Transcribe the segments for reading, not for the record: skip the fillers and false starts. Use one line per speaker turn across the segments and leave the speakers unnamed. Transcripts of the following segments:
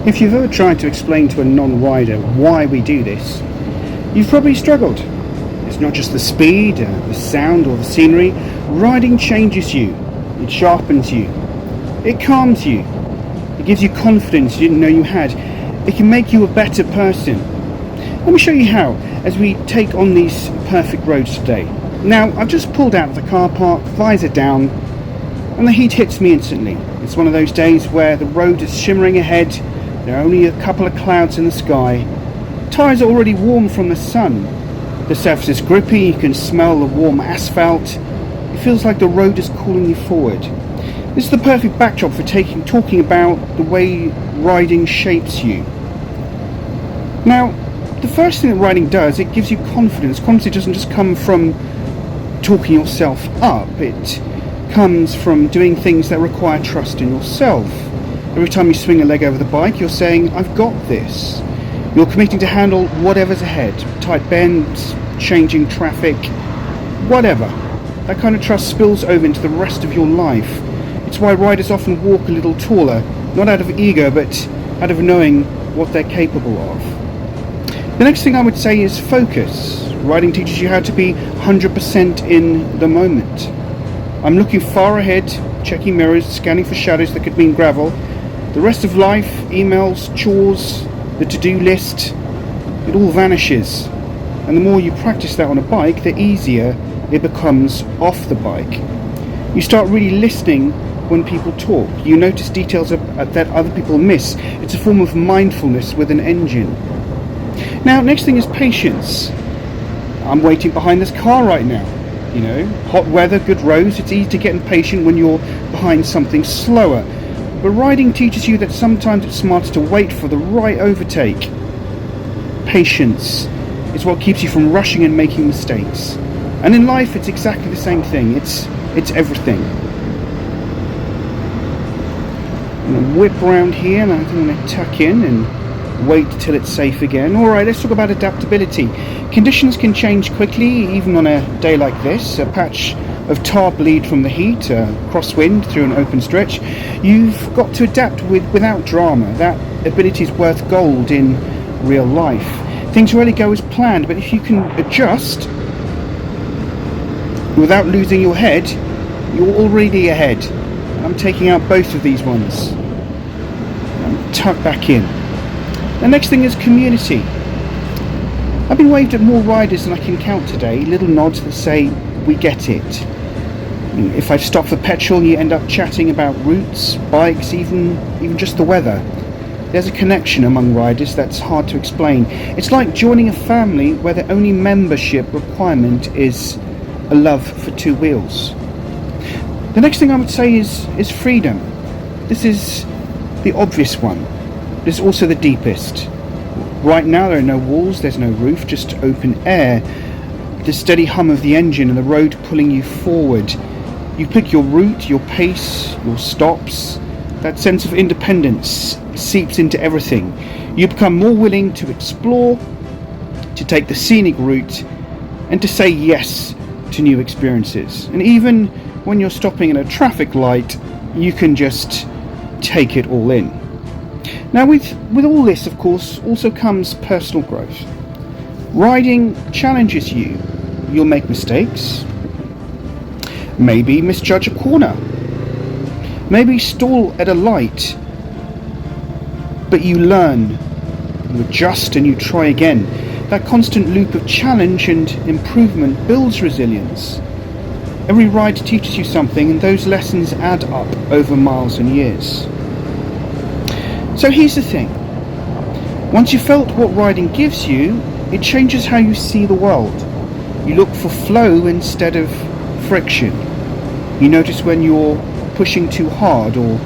If you've ever tried to explain to a non-rider why we do this, you've probably struggled. It's not just the speed, the sound or the scenery. Riding changes you, it sharpens you, it calms you, it gives you confidence you didn't know you had, it can make you a better person. Let me show you how as we take on these perfect roads today. Now, I've just pulled out of the car park, visor down, and the heat hits me instantly. It's one of those days where the road is shimmering ahead, there are only a couple of clouds in the sky, tyres are already warm from the sun, the surface is grippy, you can smell the warm asphalt, it feels like the road is calling you forward. This is the perfect backdrop for talking about the way riding shapes you. Now, the first thing that riding does, it gives you confidence. Confidence doesn't just come from talking yourself up, it comes from doing things that require trust in yourself. Every time you swing a leg over the bike, you're saying, I've got this. You're committing to handle whatever's ahead, tight bends, changing traffic, whatever. That kind of trust spills over into the rest of your life. It's why riders often walk a little taller, not out of ego, but out of knowing what they're capable of. The next thing I would say is focus. Riding teaches you how to be 100% in the moment. I'm looking far ahead, checking mirrors, scanning for shadows that could mean gravel. The rest of life, emails, chores, the to-do list, it all vanishes. And the more you practice that on a bike, the easier it becomes off the bike. You start really listening when people talk. You notice details that other people miss. It's a form of mindfulness with an engine. Now, next thing is patience. I'm waiting behind this car right now. You know, hot weather, good roads, it's easy to get impatient when you're behind something slower. But riding teaches you that sometimes it's smarter to wait for the right overtake. Patience is what keeps you from rushing and making mistakes. And in life, it's exactly the same thing. It's everything. I'm going to whip around here and I'm going to tuck in and wait till it's safe again. Alright, let's talk about adaptability. Conditions can change quickly, even on a day like this. A patch of tar bleed from the heat, a crosswind through an open stretch. You've got to adapt without drama. That ability is worth gold in real life. Things rarely go as planned, but if you can adjust without losing your head, you're already ahead. I'm taking out both of these ones. I'm tucked back in. The next thing is community. I've been waved at more riders than I can count today, little nods that say, we get it. If I've stopped for petrol, you end up chatting about routes, bikes, even just the weather. There's a connection among riders that's hard to explain. It's like joining a family where the only membership requirement is a love for two wheels. The next thing I would say is freedom. This is the obvious one. It's also the deepest. Right now there are no walls, there's no roof, just open air. The steady hum of the engine and the road pulling you forward. You pick your route, your pace, your stops. That sense of independence seeps into everything. You become more willing to explore, to take the scenic route, and to say yes to new experiences. And even when you're stopping at a traffic light, you can just take it all in. Now with all this, of course, also comes personal growth. Riding challenges you. You'll make mistakes. Maybe misjudge a corner. Maybe stall at a light. But you learn, you adjust and you try again. That constant loop of challenge and improvement builds resilience. Every ride teaches you something, and those lessons add up over miles and years. So here's the thing. Once you've felt what riding gives you, it changes how you see the world. You look for flow instead of friction. You notice when you're pushing too hard or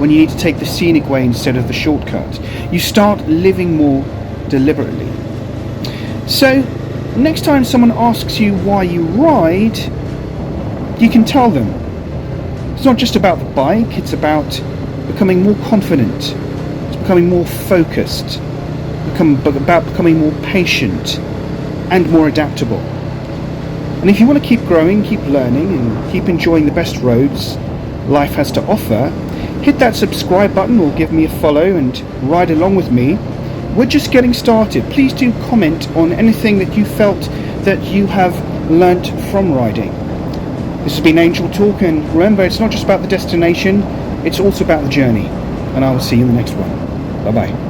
when you need to take the scenic way instead of the shortcut. You start living more deliberately. So, next time someone asks you why you ride, you can tell them. It's not just about the bike, it's about becoming more confident, it's becoming more focused, about becoming more patient and more adaptable. And if you want to keep growing, keep learning and keep enjoying the best roads life has to offer, hit that subscribe button or give me a follow and ride along with me. We're just getting started. Please do comment on anything that you felt that you have learnt from riding. This has been Angel Talk, and remember, it's not just about the destination, it's also about the journey. And I will see you in the next one. Bye bye.